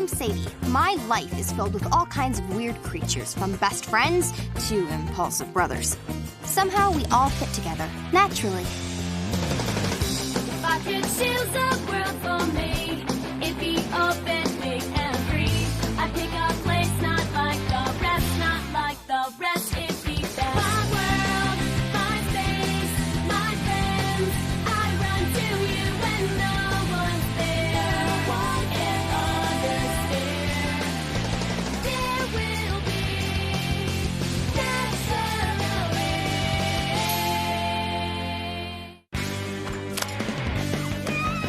I'm Sadie. My life is filled with all kinds of weird creatures, from best friends to impulsive brothers. Somehow we all fit together, naturally. If I could choose the world for me, it'd be open, big and free. I'd pick a place not like the rest, not like the rest. It'd be best. My world, my space, my friends. I run to you when no one's there. No one can understand. There will be naturally.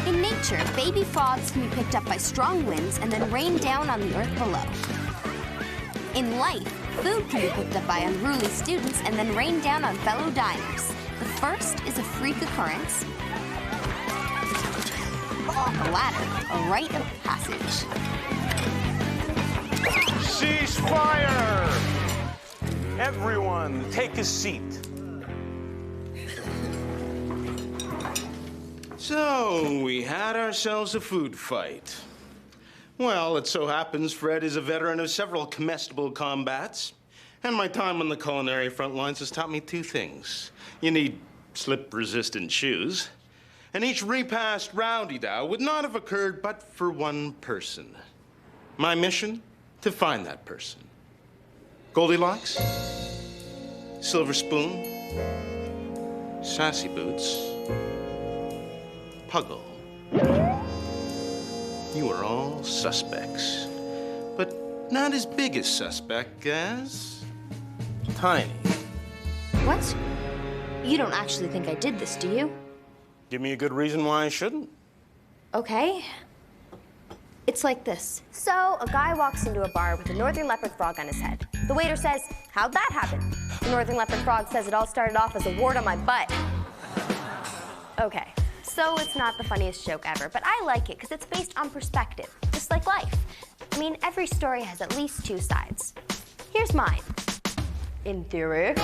In nature, baby frogs can be picked up by strong winds and then rain down on the earth below. In life, food can be picked up by unruly students and then rain down on fellow diners. The first is a freak occurrence. The latter, a rite of passage. Ceasefire! Everyone, take a seat. So, we had ourselves a food fight. Well, it so happens Fred is a veteran of several comestible combats, and my time on the culinary front lines has taught me two things. You need slip-resistant shoes, and each repast roundy-dow would not have occurred but for one person. My mission? To find that person. Goldilocks? Silver spoon? Sassy boots? Puggle. You are all suspects, but not as big a suspect as Tiny. What? You don't actually think I did this, do you? Give me a good reason why I shouldn't. Okay. It's like this. So, a guy walks into a bar with a northern leopard frog on his head. The waiter says, "How'd that happen?" The northern leopard frog says it all started off as a wart on my butt. Okay. So it's not the funniest joke ever, but I like it because it's based on perspective, just like life. I mean, every story has at least two sides. Here's mine. In theory.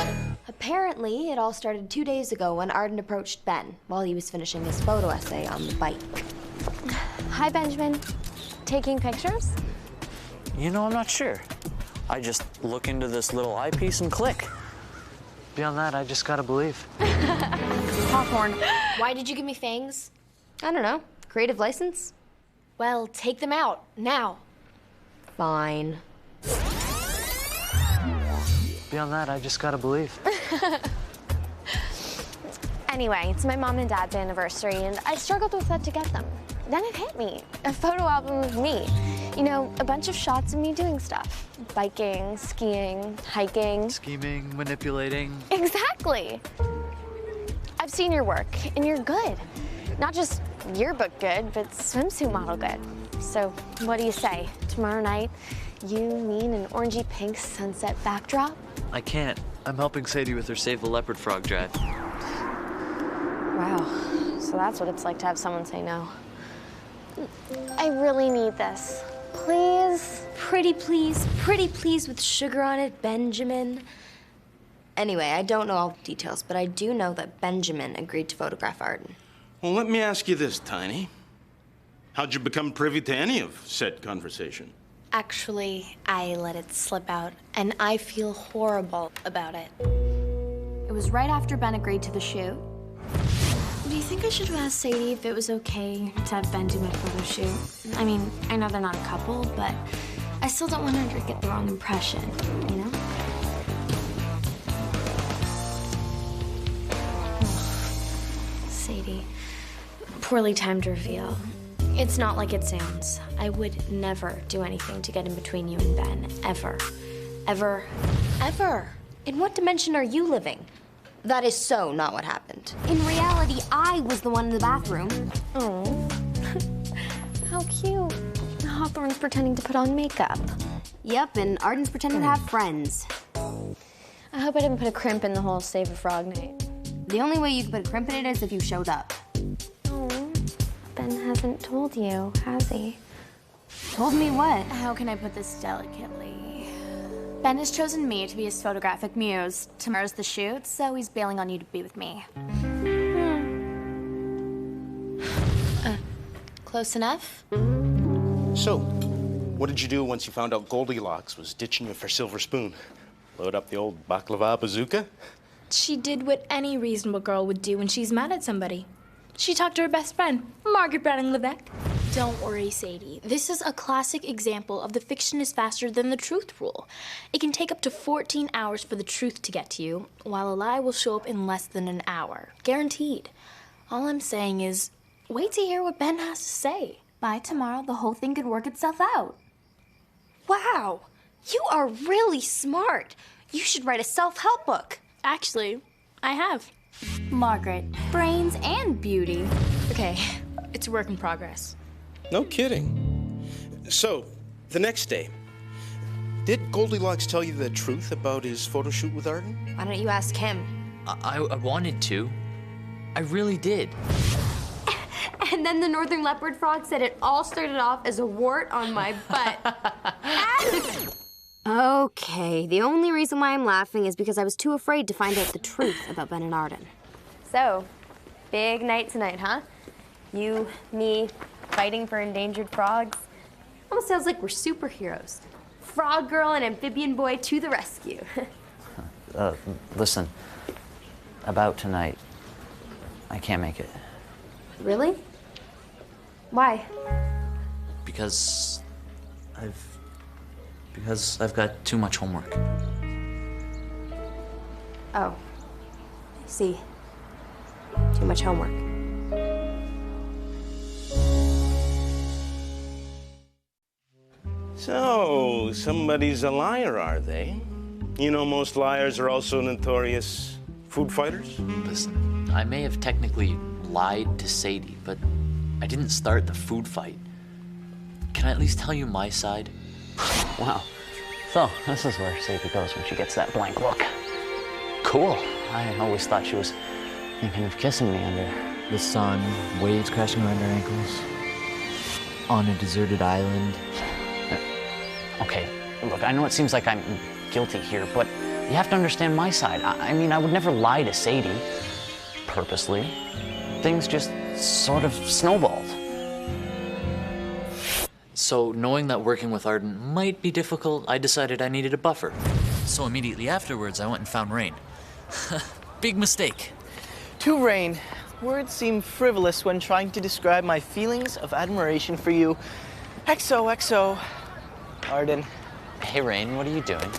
Apparently, it all started 2 days ago when Arden approached Ben while he was finishing his photo essay on the bike. Hi, Benjamin. Taking pictures? You know, I'm not sure. I just look into this little eyepiece and click. Beyond that, I just gotta believe. Hawthorne, why did you give me fangs? I don't know. Creative license? Well, take them out, now. Fine. Beyond that, I just gotta believe. Anyway, it's my mom and dad's anniversary, and I struggled with what to get them. Then it hit me. A photo album of me. You know, a bunch of shots of me doing stuff. Biking, skiing, hiking. Scheming, manipulating. Exactly. I've seen your work, and you're good. Not just yearbook good, but swimsuit model good. So what do you say? Tomorrow night, you, me, and an orangey pink sunset backdrop? I can't. I'm helping Sadie with her Save the Leopard Frog drive. Wow. So that's what it's like to have someone say no. I really need this. Please? Pretty please with sugar on it, Benjamin. Anyway, I don't know all the details, but I do know that Benjamin agreed to photograph Arden. Well, let me ask you this, Tiny. How'd you become privy to any of said conversation? Actually, I let it slip out, and I feel horrible about it. It was right after Ben agreed to the shoot. Do you think I should have asked Sadie if it was okay to have Ben do my photo shoot? I mean, I know they're not a couple, but I still don't want her to get the wrong impression, you know? Sadie, poorly timed reveal. It's not like it sounds. I would never do anything to get in between you and Ben, ever. Ever. Ever. In what dimension are you living? That is so not what happened. In reality, I was the one in the bathroom. Oh, how cute. Hawthorne's pretending to put on makeup. Yep, and Arden's pretending to have friends. I hope I didn't put a crimp in the whole Save a Frog night. The only way you can put a crimp in it is if you showed up. Oh, Ben hasn't told you, has he? Told me what? How can I put this delicately? Ben has chosen me to be his photographic muse. Tomorrow's the shoot, so he's bailing on you to be with me. Close enough? So, What did you do once you found out Goldilocks was ditching you for Silver Spoon? Load up the old baklava bazooka? She did what any reasonable girl would do when she's mad at somebody. She talked to her best friend, Margaret Browning Levesque. Don't worry, Sadie. This is a classic example of the fiction is faster than the truth rule. It can take up to 14 hours for the truth to get to you, while a lie will show up in less than an hour. Guaranteed. All I'm saying is, wait to hear what Ben has to say. By tomorrow, the whole thing could work itself out. Wow, you are really smart. You should write a self-help book. Actually, I have. Margaret, brains and beauty. Okay, it's a work in progress. No kidding. So, the next day, did Goldilocks tell you the truth about his photo shoot with Arden? Why don't you ask him? I wanted to. I really did. And then the northern leopard frog said it all started off as a wart on my butt. Okay, the only reason why I'm laughing is because I was too afraid to find out the truth about Ben and Arden. So, big night tonight, huh? You, me, fighting for endangered frogs. Almost sounds like we're superheroes. Frog girl and amphibian boy to the rescue. Listen, about tonight, I can't make it. Really? Why? Because I've got too much homework. Oh, I see. Too much homework. So, somebody's a liar, are they? You know, most liars are also notorious food fighters. Listen, I may have technically lied to Sadie, but I didn't start the food fight. Can I at least tell you my side? Wow. So, this is where Sadie goes when she gets that blank look. Cool. I always thought she was thinking of kissing me under The sun, waves crashing around our ankles, on a deserted island. Okay, look, I know it seems like I'm guilty here, but you have to understand my side. I mean, I would never lie to Sadie, purposely. Things just sort of snowballed. So, knowing that working with Arden might be difficult, I decided I needed a buffer. So immediately afterwards, I went and found Rain. Big mistake. To Rain, words seem frivolous when trying to describe my feelings of admiration for you. XOXO, Arden. Hey, Rain, what are you doing?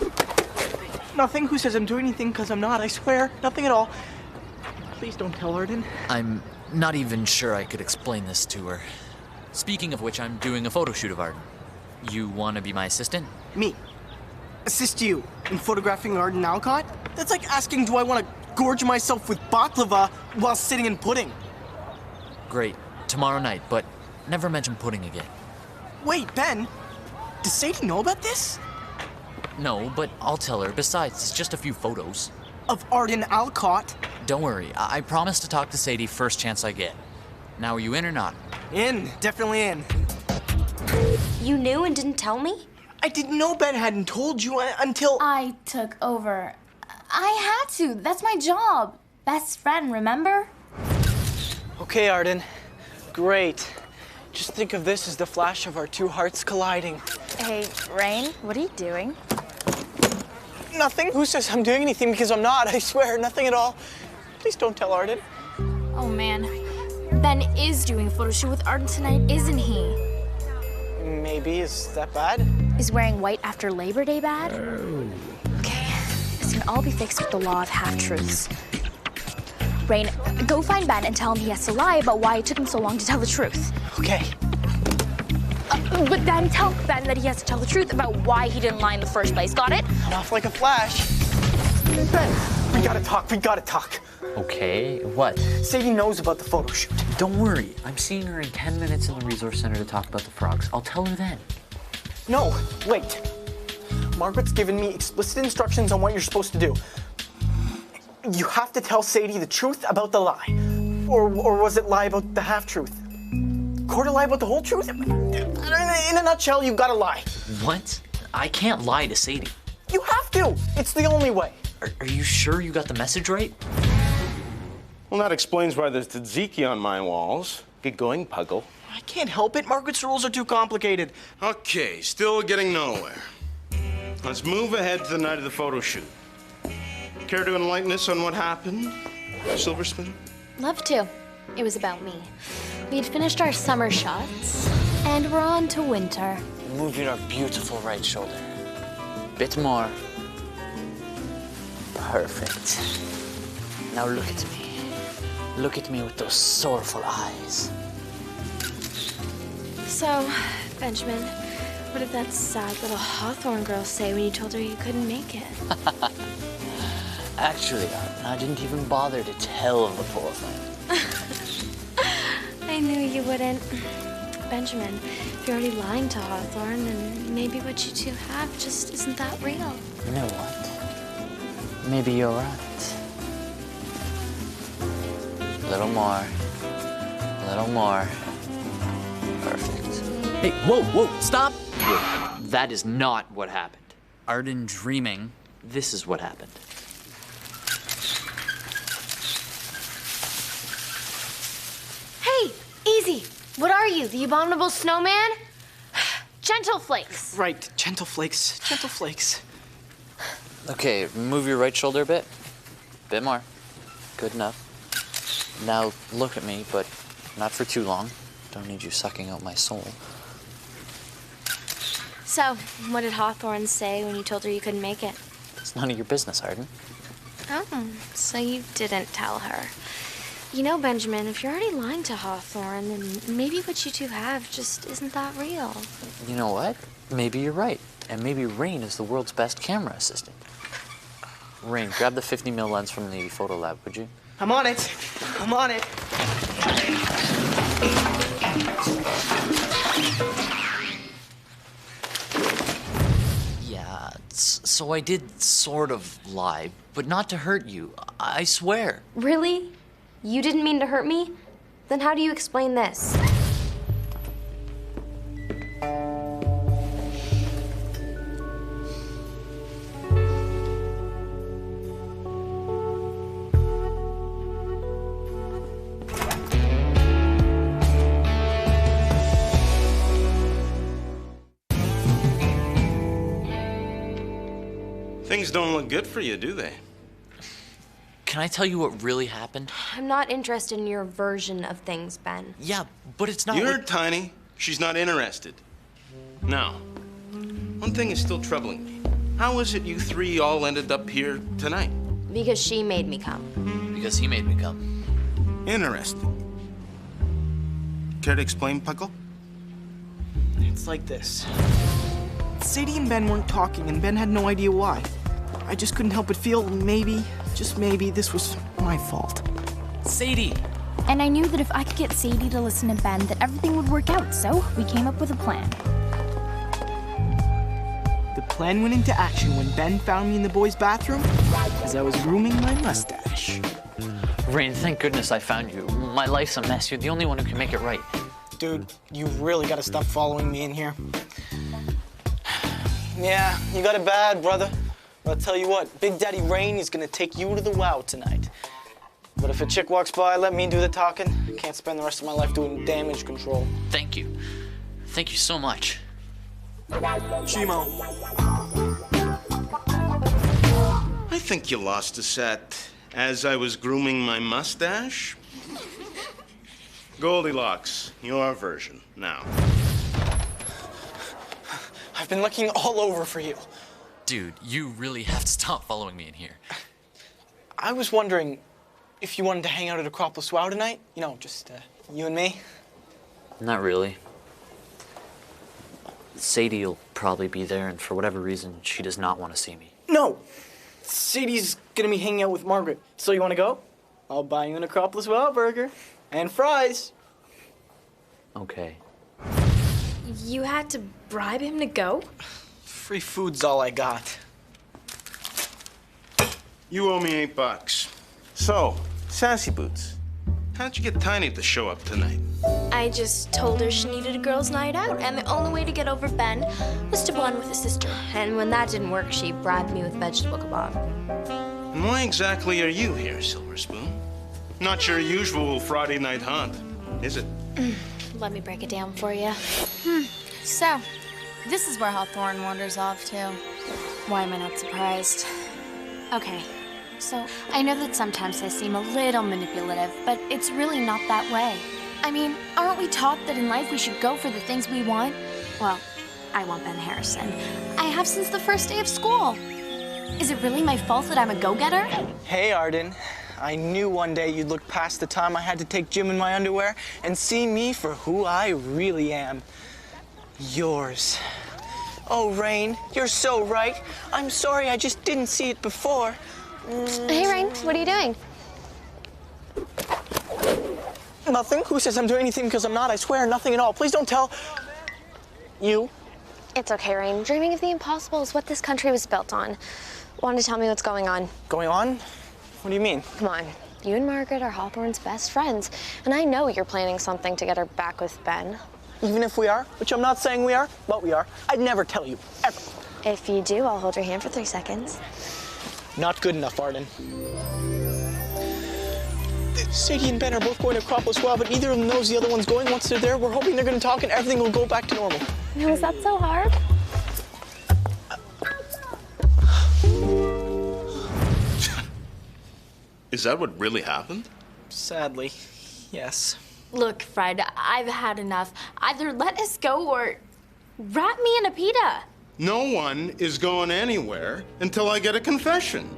Nothing. Who says I'm doing anything? Because I'm not, I swear. Nothing at all. Please don't tell Arden. I'm not even sure I could explain this to her. Speaking of which, I'm doing a photo shoot of Arden. You want to be my assistant? Me. Assist you in photographing Arden Alcott? That's like asking, do I want to gorge myself with baklava while sitting in pudding? Great. Tomorrow night, but never mention pudding again. Wait, Ben, does Sadie know about this? No, but I'll tell her. Besides, it's just a few photos. Of Arden Alcott? Don't worry. I promise to talk to Sadie first chance I get. Now, are you in or not? In. Definitely in. You knew and didn't tell me? I didn't know Ben hadn't told you until... I took over. I had to. That's my job. Best friend, remember? Okay, Arden. Great. Just think of this as the flash of our two hearts colliding. Hey, Rain, what are you doing? Nothing. Who says I'm doing anything? Because I'm not. I swear, nothing at all. Please don't tell Arden. Oh, man. Ben is doing a photo shoot with Arden tonight, isn't he? Maybe. Is that bad? Is wearing white after Labor Day bad? Okay, this can all be fixed with the law of half-truths. Rain, go find Ben and tell him he has to lie about why it took him so long to tell the truth. Okay. But then tell Ben that he has to tell the truth about why he didn't lie in the first place. Got it? Off like a flash. Ben, we gotta talk. We gotta talk. Okay, what? Sadie knows about the photo shoot. Don't worry. I'm seeing her in 10 minutes in the resource center to talk about the frogs. I'll tell her then. No, wait. Margaret's given me explicit instructions on what you're supposed to do. You have to tell Sadie the truth about the lie. Or was it lie about the half-truth? Quarter lie about the whole truth? In a nutshell, you gotta lie. What? I can't lie to Sadie. You have to. It's the only way. Are you sure you got the message right? Well, that explains why there's tzatziki on my walls. Get going, Puggle. I can't help it. Margaret's rules are too complicated. Okay, still getting nowhere. Let's move ahead to the night of the photo shoot. Care to enlighten us on what happened, Silver Spoon? Love to. It was about me. We had finished our summer shots, and we're on to winter. Move your beautiful right shoulder. Bit more. Perfect. Now look at me. Look at me with those sorrowful eyes. So, Benjamin, what did that sad little Hawthorne girl say when you told her you couldn't make it? Actually, I didn't even bother to tell the poor thing. I knew you wouldn't. Benjamin, if you're already lying to Hawthorne, then maybe what you two have just isn't that real. You know what? Maybe you're right. A little more. A little more. Perfect. Hey, whoa, stop! That is not what happened. Arden dreaming, this is what happened. Hey, easy. What are you, the abominable snowman? Gentle flakes. Right, gentle flakes. Gentle flakes. Okay, move your right shoulder a bit. Bit more. Good enough. Now look at me, but not for too long. Don't need you sucking out my soul. So, what did Hawthorne say when you told her you couldn't make it? It's none of your business, Arden. Oh, so you didn't tell her. You know, Benjamin, if you're already lying to Hawthorne, then maybe what you two have just isn't that real. You know what? Maybe you're right. And maybe Rain is the world's best camera assistant. Rain, grab the 50mm lens from the photo lab, would you? I'm on it. I'm on it. Yeah, so I did sort of lie, but not to hurt you. I swear. Really? You didn't mean to hurt me? Then how do you explain this? Things don't look good for you, do they? Can I tell you what really happened? I'm not interested in your version of things, Ben. Yeah, but it's not. You heard Tiny. She's not interested. Now, one thing is still troubling me. How is it you three all ended up here tonight? Because she made me come. Because he made me come. Interesting. Care to explain, Puckle? It's like this. Sadie and Ben weren't talking, and Ben had no idea why. I just couldn't help but feel maybe, just maybe, this was my fault. Sadie! And I knew that if I could get Sadie to listen to Ben, that everything would work out, so we came up with a plan. The plan went into action when Ben found me in the boys' bathroom as I was grooming my mustache. Rain, thank goodness I found you. My life's a mess. You're the only one who can make it right. Dude, you really gotta stop following me in here. Yeah, you got it bad, brother. But I'll tell you what, Big Daddy Rain is gonna take you to the WOW tonight. But if a chick walks by, let me do the talking. I can't spend the rest of my life doing damage control. Thank you. Thank you so much. Chimo. I think you lost a set as I was grooming my mustache. Goldilocks, your version, now. I've been looking all over for you. Dude, you really have to stop following me in here. I was wondering if you wanted to hang out at Acropolis WOW tonight. You know, just you and me. Not really. Sadie will probably be there, and for whatever reason, she does not want to see me. No! Sadie's gonna be hanging out with Margaret. So you wanna go? I'll buy you an Acropolis WOW burger. And fries. Okay. You had to bribe him to go? Free food's all I got. You owe me $8. So, Sassy Boots, how'd you get Tiny to show up tonight? I just told her she needed a girls' night out, and the only way to get over Ben was to bond with his sister. And when that didn't work, she bribed me with vegetable kebab. And why exactly are you here, Silver Spoon? Not your usual Friday night haunt, is it? Let me break it down for you. So, this is where Hawthorne wanders off to. Why am I not surprised? Okay, so I know that sometimes I seem a little manipulative, but it's really not that way. I mean, aren't we taught that in life we should go for the things we want? Well, I want Ben Harrison. I have since the first day of school. Is it really my fault that I'm a go-getter? Hey, Arden. I knew one day you'd look past the time I had to take Jim in my underwear and see me for who I really am. Yours. Oh, Rain, you're so right. I'm sorry I just didn't see it before. Hey, Rain, what are you doing? Nothing. Who says I'm doing anything because I'm not? I swear, nothing at all. Please don't tell you. It's okay, Rain. Dreaming of the impossible is what this country was built on. Want to tell me what's going on? Going on? What do you mean? Come on. You and Margaret are Hawthorne's best friends, and I know you're planning something to get her back with Ben. Even if we are, which I'm not saying we are, but we are, I'd never tell you, ever. If you do, I'll hold your hand for 3 seconds. Not good enough, Arden. Sadie and Ben are both going to Acropolis well, but neither of them knows the other one's going. Once they're there, we're hoping they're going to talk and everything will go back to normal. Now, is that so hard? Is that what really happened? Sadly, yes. Look, Fred, I've had enough. Either let us go or wrap me in a pita. No one is going anywhere until I get a confession.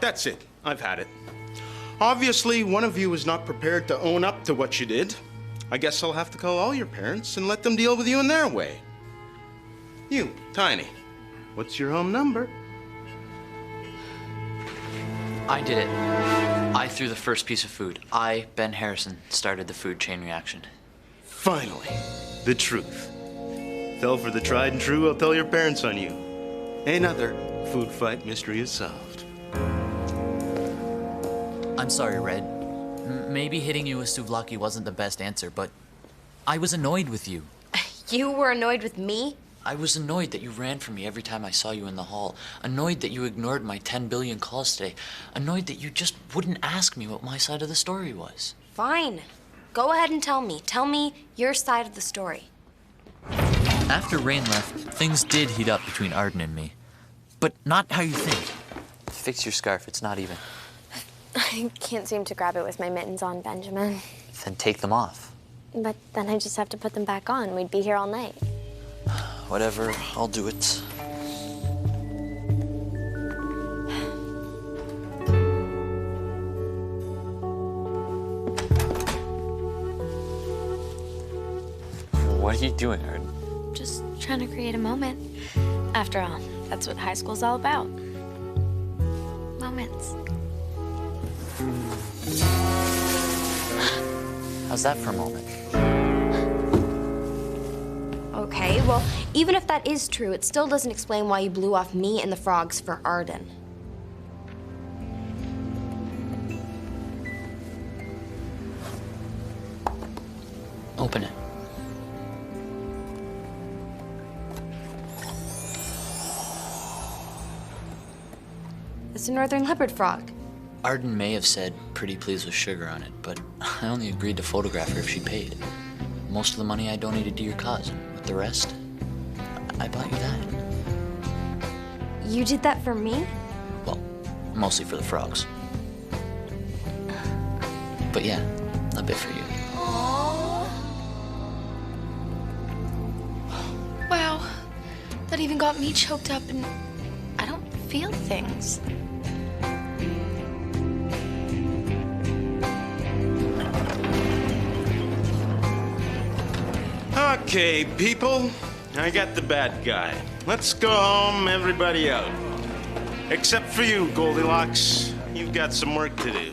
That's it. I've had it. Obviously, one of you is not prepared to own up to what you did. I guess I'll have to call all your parents and let them deal with you in their way. You, Tiny, what's your home number? I did it. I threw the first piece of food. I, Ben Harrison, started the food chain reaction. Finally, the truth. Fell for the tried and true, I'll tell your parents on you. Another food fight mystery is solved. I'm sorry, Red. Maybe hitting you with souvlaki wasn't the best answer, but I was annoyed with you. You were annoyed with me? I was annoyed that you ran from me every time I saw you in the hall. Annoyed that you ignored my 10 billion calls today. Annoyed that you just wouldn't ask me what my side of the story was. Fine. Go ahead and tell me. Tell me your side of the story. After Rain left, things did heat up between Arden and me. But not how you think. Fix your scarf, it's not even. I can't seem to grab it with my mittens on, Benjamin. Then take them off. But then I just have to put them back on. We'd be here all night. Whatever, I'll do it. What are you doing, Arden? Just trying to create a moment. After all, that's what high school's all about. Moments. How's that for a moment? Okay, well, even if that is true, it still doesn't explain why you blew off me and the frogs for Arden. Open it. It's a northern leopard frog. Arden may have said pretty please with sugar on it, but I only agreed to photograph her if she paid. Most of the money I donated to your cause. With the rest, I bought you that. You did that for me? Well, mostly for the frogs. But yeah, a bit for you. Wow, that even got me choked up and I don't feel things. Okay, people, I got the bad guy. Let's go home, everybody out. Except for you, Goldilocks. You've got some work to do.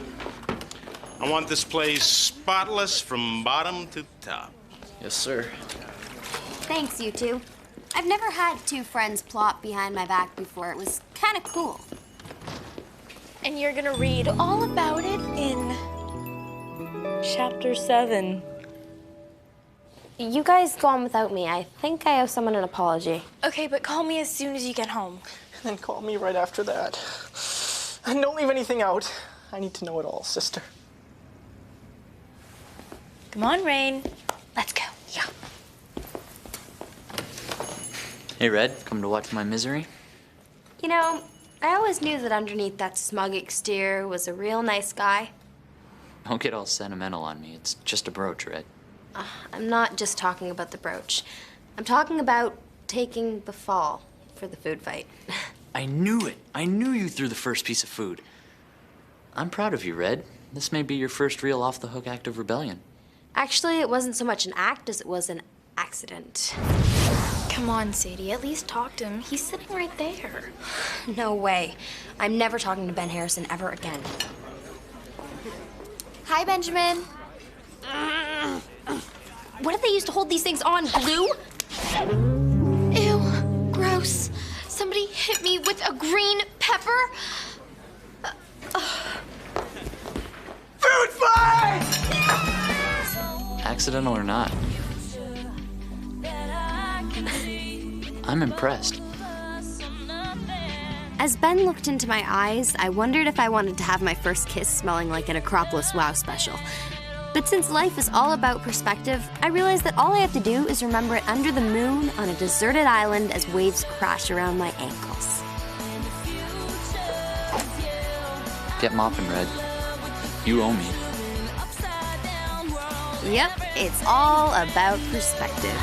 I want this place spotless from bottom to top. Yes, sir. Thanks, you two. I've never had two friends plot behind my back before. It was kind of cool. And you're gonna read all about it in Chapter 7. You guys go on without me. I think I owe someone an apology. Okay, but call me as soon as you get home. And then call me right after that. And don't leave anything out. I need to know it all, sister. Come on, Rain. Let's go. Yeah. Hey, Red, come to watch my misery? You know, I always knew that underneath that smug exterior was a real nice guy. Don't get all sentimental on me. It's just a brooch, Red. I'm not just talking about the brooch. I'm talking about taking the fall for the food fight. I knew it. I knew you threw the first piece of food. I'm proud of you, Red. This may be your first real off-the-hook act of rebellion. Actually, it wasn't so much an act as it was an accident. Come on, Sadie, at least talk to him. He's sitting right there. No way. I'm never talking to Ben Harrison ever again. Hi, Benjamin. What did they use to hold these things on? Glue? Ew, gross. Somebody hit me with a green pepper. Food fight! Accidental or not. I'm impressed. As Ben looked into my eyes, I wondered if I wanted to have my first kiss smelling like an Acropolis Wow special. But since life is all about perspective, I realized that all I have to do is remember it under the moon on a deserted island as waves crash around my ankles. Get mopping, Red. You owe me. Yep, it's all about perspective.